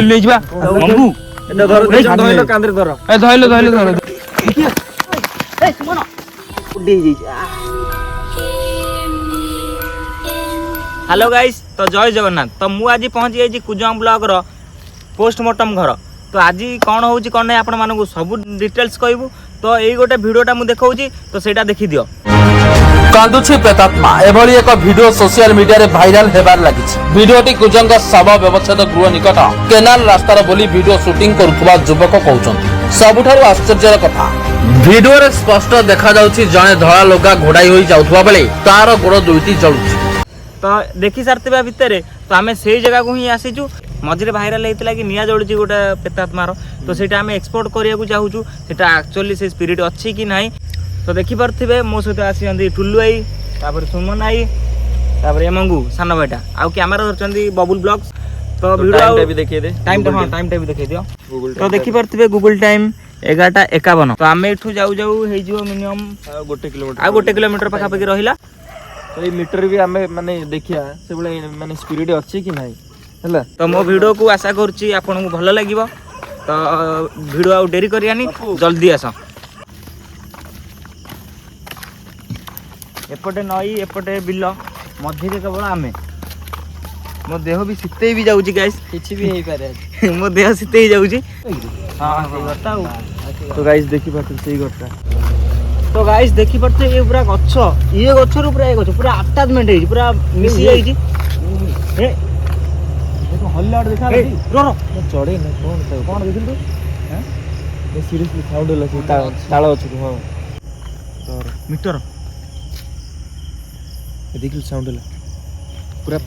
ले जिबा मम्मू एटा धर धइलो कांदरे धर ए धइलो धर ए सुमन उडी जाई हेलो गाइस तो जय जगन्नाथ तो मु आज पहुंच गई कुजम ब्लॉक रो पोस्टमार्टम घर तो आज कौन हो कौन नहीं आपण मानू सब डिटेल्स कहबू तो यही गोटे भिडियोटा मु देखाऊँ तो सेटा देखी दियो। कांदुछि प्रेतात्मा एभली एक वीडियो सोशल मीडिया रे भाइराल हेबार लागिछि। वीडियोटी कुजंग शव व्यवच्छेद गृह निकट केनाल रास्तार बोली वीडियो शूटिंग करुवा युवक कहउछन्ति। सबुठारु आश्चर्यर कथा वीडियो रे स्पष्ट देखा जाउछि जणे धळा लोगा घोड़ाई होई जाउथबा बेले तार गोड़ दुईटी जळुछि। तो देखी सारथिबा भितरे तो आमे सेही जगह को ही आसीचु मझिरे भाइराल होइतला कि निया जळुछि गोटे प्रेतात्मार तो सेटा आमे एक्सपोर्ट करिया को चाहूछु सेटा एक्चुअली से स्पिरिट अछि कि नाही तो देखि परथिबे मो सहित आसीचंदी टुल्लू आई तापर सुमन आई तापर एमंगू सानो भाईटा आ कैमरा धरचंदी बबुल ब्लॉग्स तो वीडियो भी देखिए दे टाइम भी देखिए दियो तो देखि परथिबे गूगल टाइम 11:51 तो आमे एठू जाऊ जाऊ हे जिवो मिनिमम 1 किलोमीटर पाखा पाखी रहिला तो ये मीटर भी हमें माने देखिया से बळे माने स्पिरिट अछि कि नाही हला तो मो वीडियो को आशा करछि आपन को भलो लागिवो तो वीडियो आ डेरी करियानी जल्दी आस एपटे नई एपटे बिल मध्य केवल आमे मो देह भी शीते भी जाउछि गाइस किछि भी हेई पारे मो देह शीते ही जाउछि हां से गटा तो गाइस देखि पाते सही गटा तो गाइस देखि पड़ते ये पूरा गच्छ ये गच्छर पूरा ये गच्छ पूरा अटैचमेंट है पूरा मिसी जाई छी ए देखो हल्लाड देखा रो रो चढ़े न कोन देखिल तू हैं ये सीरियसली साउंड होला से ताळ अछि हां मीटर ये देखिल साउंड होला पूरा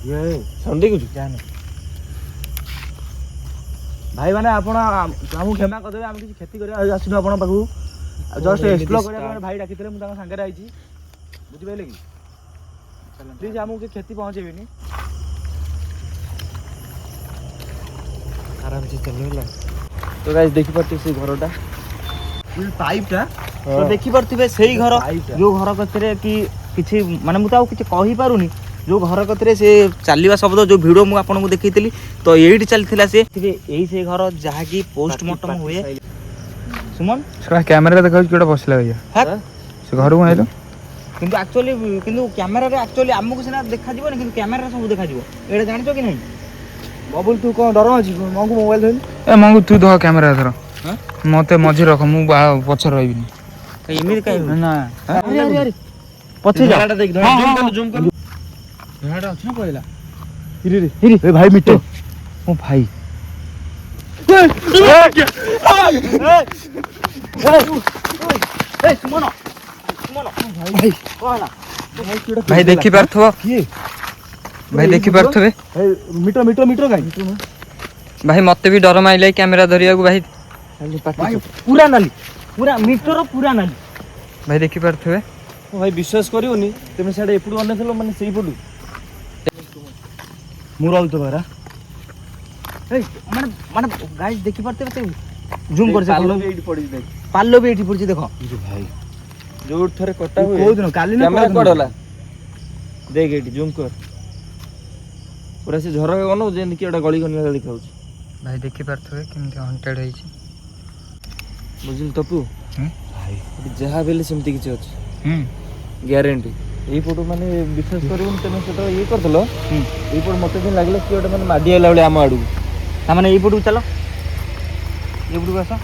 ये साउंड देखु जान भाई माने आपण हमहु क्षमा कर देबे हम किछि खेती करे आसिनो आपण पाखु जस्ट एक्सप्लोर करे भाई डाकितले मु ताका संगे आइछि बुझि पाइले कि प्लीज हमहु के खेती पहुंचेबिनी आराम से चलेला तो गाइस देखि पड़ते से घरटा ये पाइपटा तो देखि परथिबे सेही घर जो घर कतरे कि किछि माने मु ताऊ किछि कहि पारुनी जो घर कतरे से चलवा शब्द जो भिडियो मु आपन को देखैतली तो एठी चलथिला से एही से घर जहा की पोस्टमार्टम हुए सुमन सरा कैमरा देखाउ केडा बसला भैया से घर को आइलो किंतु एक्चुअली किंतु कैमरा रे एक्चुअली हमको सिना देखा जीवो किंतु कैमरा रे सब देखा जीवो एडा जानिचो कि नहीं बबुल तू कोन डर अछि मंगू मोबाइल धइल ए मंगू तू धो कैमरा धर मते मझी रख मु पछर रहबिनी इमिर काई ना अरे अरे अरे पछे जा देख जूम कर हेडा छ पहिला हिरे रे ए भाई मिटो ओ भाई ए सुमन भाई कोला भाई देखि परथबो किए भाई देखि परथबे ए मीटर गाई भाई मते भी डर माइले कैमरा धरिया को भाई भाई पूरा नाली पूरा मीटर पूरा नाली भाई देखि परथबे भाई विश्वास करियोनी तुम सेडे एपुडू अनेथलो माने सेही पडू मु रहल तो बारा ए माने माने गाइस देखि परते जूम कर से पालो भी एठी पड़ी देख पालो भी एठी पड़ी देखो भाई जो थरे कटा हुए कोइ दिन काली ना कैमरा कोडला देख एठी जूम कर पूरा से झरका गनो जेन कि एटा गली गनिया दिखाउ भाई देखि परथबे केमते हंटेड होई छी बुझिल तपु भाई जहा बेले सेमती किछ अछि ग्यारंटी एई फोटो माने विश्वास करियो तमे सेटा ये करथलो एई फोटो मते दिन लागले कि ओटा माने माडी आला बेले आम आडू ता माने एई फोटो चलो ये फोटो आसा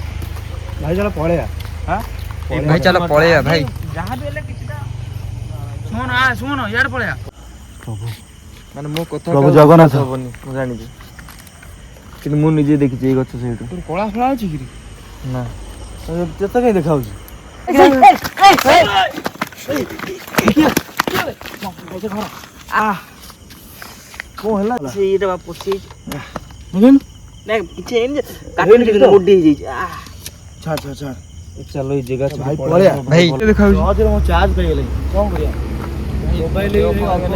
भाई चलो पळे आ हां भाई चलो पळे आ भाई जहां बेले किछटा सुमन यार पळे आ प्रभु माने मो कथा प्रभु जगन्नाथ होबनी मु जानि छी कि मु निजे देखि छी गछ सेटू तोर कळा फळा अछि कि ना जत कहीं देखाउ छी आ को हला से ये बाप पोछी निगन नै किछ एन काटन के मोडी हे जाई आ छा चलो ई जगह से भाई पळे आ भाई देखाउ आज मो चार्ज कई गेले कोन करिया मोबाइल आगे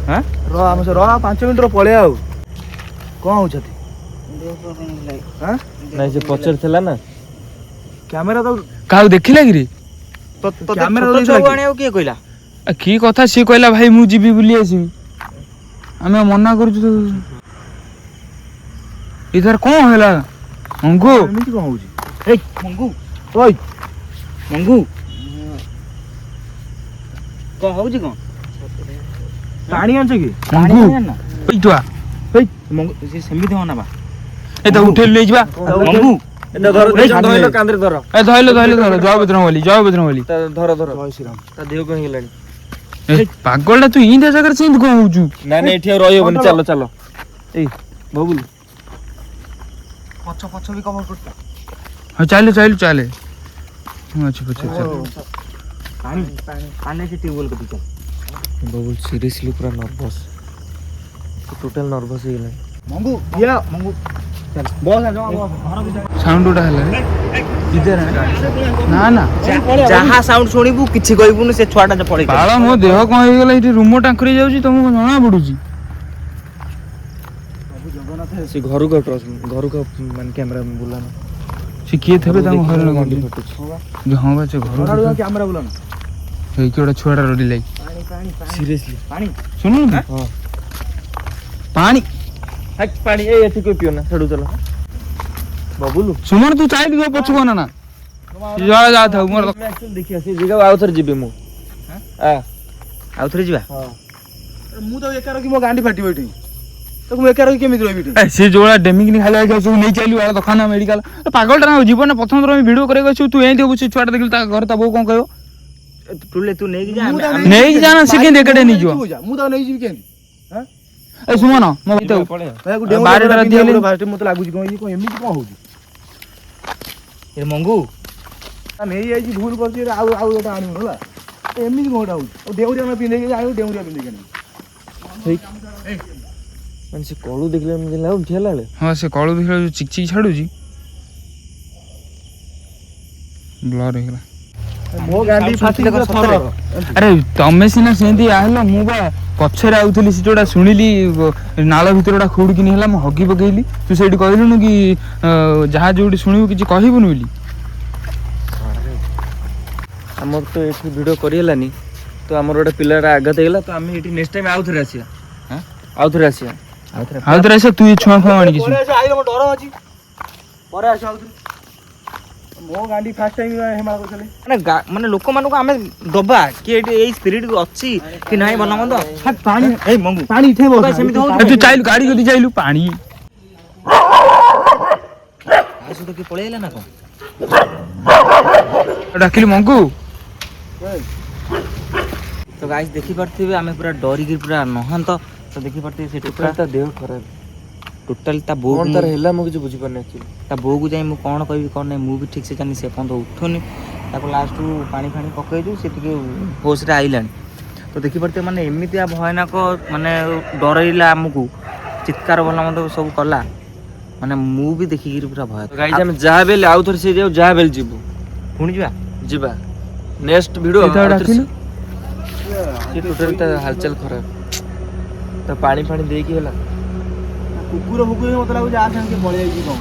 हां रो हम से रो 5 मिनिट रो पळे आउ कोन हो छथि हां नहीं से पचर थला ना कैमरा तो काउ देखिला कि रे तो कैमरा तो आने किए कहला କି କଥା ସିଏ କହିଲା ଭାଇ ମୁଁ ଯିବି ବୁଲି ଆସିବି ଆମେ ମନା କରୁଛୁ ତ ଇଧର କଣ ହେଲା ମଙ୍ଗୁ ଏମିତି କଣ ହଉଛି ଏଇ ମଙ୍ଗୁ ଓଇ ମଙ୍ଗୁ କଣ ହଉଛି କଣ ପାଣି ଆଣିଛ କି ପାଣି ମଙ୍ଗୁ ଆଣିଆ ନା ଏଇଠୁଆ ମଙ୍ଗୁ ସେ ସେମିତି ହନା ବା ଏ ତ ଉଠେଇ ନେଇଯିବା ମଙ୍ଗୁ ଧଇଲ କାନ୍ଧରେ ଧର ଏ ଧଇଲ ଧର ଜୟ ବଜରଙ୍ଗବଲି ଧର ଧର ଜୟ ଶ୍ରୀରାମ ତା ଦେହ କଣ ହେଇଗଲାଣି ପାଗଳଟା ତୁ ଇନ୍ଦିଆ ଜାଗାରେ ସେମିତି କଣ ହଉଛୁ ନାଇଁ ନାଇଁ ଏଠି ଆଉ ରହିହବନି ଚାଲ ଚାଲ ଏଇ ବବୁଲ ପଛ ବି କଭର କରୁତା ହଁ ଚାଲେ ଚାଲେ ହଁ ଅଛି ପଛେ ଚାଲ ପାଣି ପାଣି ସେ ଟ୍ୟୁବୱେଲ କତି ଚାଲ ବବୁଲ ସିରିୟସଲି ପୁରା ନର୍ଭସ ଟୋଟାଲ ନର୍ଭସ ହେଇଗଲାଣି ମଙ୍ଗୁ ଇয়া ମଙ୍ଗୁ ଚାଲ ବସ ଜମା ବସ ଘର ଭିତରେ ସାଉଣ୍ଡ ଗୋଟା ହେଲା ନା ନା ଯାହା ସାଉଣ୍ଡ ଶୁଣିବୁ କିଛି କହିବୁନି ସେ ଛୁଆଟା ପଳେଇ ବାଳ ମୋ ଦେହ କଣ ହେଇଗଲା ଏଠି ରୁମ ଟାଙ୍କୁରି ଯାଉଛି ତମକୁ ଜଣା ପଡୁଛି ସେ ଘରକୁ ଘରକୁ ମାନେ କ୍ୟାମେରା ବୁଲାନା ସେ କିଏ ଥିବେ ତାଙ୍କ ଘରେ ଗଣ୍ଡି ଲଗାନ୍ତି ଫଟୁଛି ହଁ ବା ସେ ଘର କ୍ୟାମେରା ବୁଲାନ ହେଇକି ଗୋଟେ ଛୁଆଟା ରଡି ଲାଗି ସିରିୟସଲି ପାଣି ଶୁଣୁ ହଁ ପାଣି ପାଣି ଏଇ ଏଠି କୋଇ ପିଅ ନା ଛାଡୁ ଚାଲ ବବୁଲୁ ସୁମନ ତୁ ଚାହିଁଲି ତୋ ପଛକୁ ନା ଯା ଯା ଥାଉ ମୋର ଦେଖି ଆସି ଜାଗାକୁ ଆଉ ଥରେ ଯିବି ମୁଁ ଆଉ ଥରେ ଯିବା ମୁଁ ତ ଏକା ରଖି ମୋ ଗାଣ୍ଡି ଫାଟିବ ଏଠି ତ ମୁଁ ଏକା ରଖି କେମିତି ରହିବି ଏଠି ସେ ଯୋଉଟା ଡେମିକିନି ଖାଲି ସବୁ ନେଇ ଚାଲିବୁ ଦୋକାନ ମେଡିକାଲ ପାଗଳଟା ନା ଜୀବନ ପ୍ରଥମ ଥର ଭିଡିଓ କରିବାକୁ ଆସିବୁ ତୁ ଏମିତି ହବୁ ସେ ଛୁଆଟା ଦେଖିଲୁ ତା ଘରେ ତା ବୋଉ କଣ କହିବ ଟୁଲେ ତୁ ନେଇକି ଯା ନେଇକି ଯାନା ସେ କେମିତି ଏକାଟେ ନେଇଯିବ ମୁଁ ତାକୁ ନେଇଯିବି କେମିତି ଏ ସୁମନ ମୋ ଭିତରୁ ବାରଟା ରାତି ହେଲେ ମତେ ଲାଗୁଛି କଣ କଣ ଏମିତି କଣ ହଉଛି ଏ ମଙ୍ଗୁ ନେଇଯାଇଛି ଭୁଲ କରୁଛି ଆଉ ଆଉ ଗୋଟେ ଆଣିବୁ ହେଲା ଏମିତି କଣ ଗୋଟେ ହଉଛି ଆଉ ଡେଉରିଆ ଆମେ ପିନ୍ଧେଇକି ଆଣିବୁ ଡେଉରିଆ ପିନ୍ଧେଇକି ଆଣିବୁ ମାନେ ସେ କଳୁ ଦେଖିଲେ ଏମିତି ଲାଗୁଛି ହେଲା ବେଳେ ହଁ ସେ କଳୁ ଦେଖିଲା ଯୋଉ ଚିକ ଚିକ ଛାଡୁଛି ବ୍ଲର ହେଇଗଲା ମୋ ଗାଣ୍ଡି ଫାଟିଲେ ଆରେ ତମେ ସିନା ସେମିତି ଆହେଲ ମୁଁ ବା ପଛରେ ଆଉଥିଲି ସେ ଯୋଉଟା ଶୁଣିଲି ନାଳ ଭିତରେ ଗୋଟା ଖୁଡିକିନି ହେଲା ମୁଁ ହଗି ପକେଇଲି ତୁ ସେଇଠି କହିଲୁନୁ କି ଯାହା ଯୋଉଠି ଶୁଣିବୁ କିଛି କହିବୁନି ବୋଲି ଆମର ତ ଏଠି ଭିଡ଼ିଓ କରିହେଲାନି ତ ଆମର ଗୋଟେ ପିଲାଟା ଆଘାତ ହେଇଗଲା ତ ଆମେ ଏଠି ନେକ୍ସଟ ଟାଇମ୍ ଆଉ ଥରେ ଆସିବା ଆଉଥରେ ଆସିବା ଆଉଥରେ ଆସ ତୁ ଛୁଆ ଫୁଆ ଆଣିକି ପରେ ଆସିବ ଆଇଲେ ମୋ ଡର ଅଛି ପରେ ଆସିବ ଆଉଥରେ ମୋ ଗାଣ୍ଡି ଫାଷ୍ଟ ଟାଇମ୍ ହେମା କରୁଥିଲେ ମାନେ ଲୋକମାନଙ୍କୁ ଆମେ ଦବା କି ଏଠି ଏଇ ସ୍ପିରିଟ ଅଛି କି ନାହିଁ ଭଲ ମନ୍ଦ ପାଣି ଏଇ ମଙ୍ଗୁ ପାଣି ଇଠେଇ ବସ ସେମିତି ହଉଛି ତୁ ଚାଇଲୁ ଗାଡି କତି ଚାଇଲୁ ପାଣି ସହିତ କି ପଳେଇ ଆଇଲା ନା କଣ ଡାକିଲି ମଙ୍ଗୁ ତ ଗାଇସ୍ ଦେଖିପାରୁଥିବେ ଆମେ ପୁରା ଡରିକି ପୁରା ନହାନ୍ତ ତ ଦେଖିପାରୁଥିବେ ସେଠି ପୁରା ତା ଦେହ ଖରାପ ଟୋଟାଲି ତା ବୋଉ କଣ ତାର ହେଲା ମୁଁ କିଛି ବୁଝିପାରୁନି ଆକ୍ଚୁଆଲି ତା ବୋଉକୁ ଯାଇ ମୁଁ କ'ଣ କହିବି କ'ଣ ନାହିଁ ମୁଁ ବି ଠିକ୍ ସେ ଜାଣିନି ସେ ପର୍ଯ୍ୟନ୍ତ ଉଠୁନି ତାକୁ ଲାଷ୍ଟକୁ ପାଣି ଫାଣି ପକେଇଛୁ ସେ ଟିକେ ହୋସ୍ରେ ଆଇଲାଣି ତ ଦେଖିପାରୁଥିବେ ମାନେ ଏମିତିଆ ଭୟାନକ ମାନେ ଡରେଇଲା ଆମକୁ ଚିତ୍କାର ଭଲ ମନ୍ଦ ସବୁ କଲା ମାନେ ମୁଁ ବି ଦେଖିକିରି ପୁରା ଭୟ ଗାଇଜ ଆମେ ଯାହା ବେଲେ ଆଉ ଥରେ ସେ ଯାହା ବେଲେ ଯିବୁ ପୁଣି ଯିବା ଯିବା ନେକ୍ସଟ ଭିଡ଼ିଓ ଡାକିଲୁ ସେ ଟୋଟାଲି ତା ହାଲଚାଲ ଖରାପ ତା ପାଣି ଫାଣି ଦେଇକି ହେଲା କୁକୁର ଭୁକୁଛନ୍ତି ମତେ ଲାଗୁଛି ଆ ସାଙ୍ଗେ ପଳେଇ ଯାଇଛି କଣ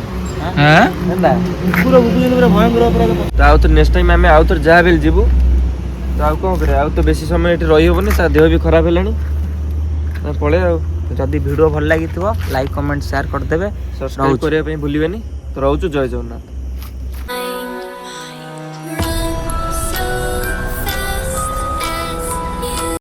ହେଲା କୁକୁର ଭୁକୁଛନ୍ତି ପୁରା ଭୟଙ୍କର ପୁରା ତ ଆଉ ଥରେ ନେକ୍ସଟ ଟାଇମ୍ ଆମେ ଆଉ ଥରେ ଯାହା ବେଲେ ଯିବୁ ତ ଆଉ କ'ଣ କରିବା ଆଉ ତ ବେଶୀ ସମୟ ଏଠି ରହିହବନି ତା ଦେହ ବି ଖରାପ ହେଲାଣି ପଳେଇ ଆଉ ଯଦି ଭିଡ଼ିଓ ଭଲ ଲାଗିଥିବ ଲାଇକ୍ କମେଣ୍ଟ ସେୟାର କରିଦେବେ ସବସ୍କ୍ରାଇବ୍ କରିବା ପାଇଁ ଭୁଲିବେନି ତ ରହୁଛୁ ଜୟ ଜଗନ୍ନାଥ।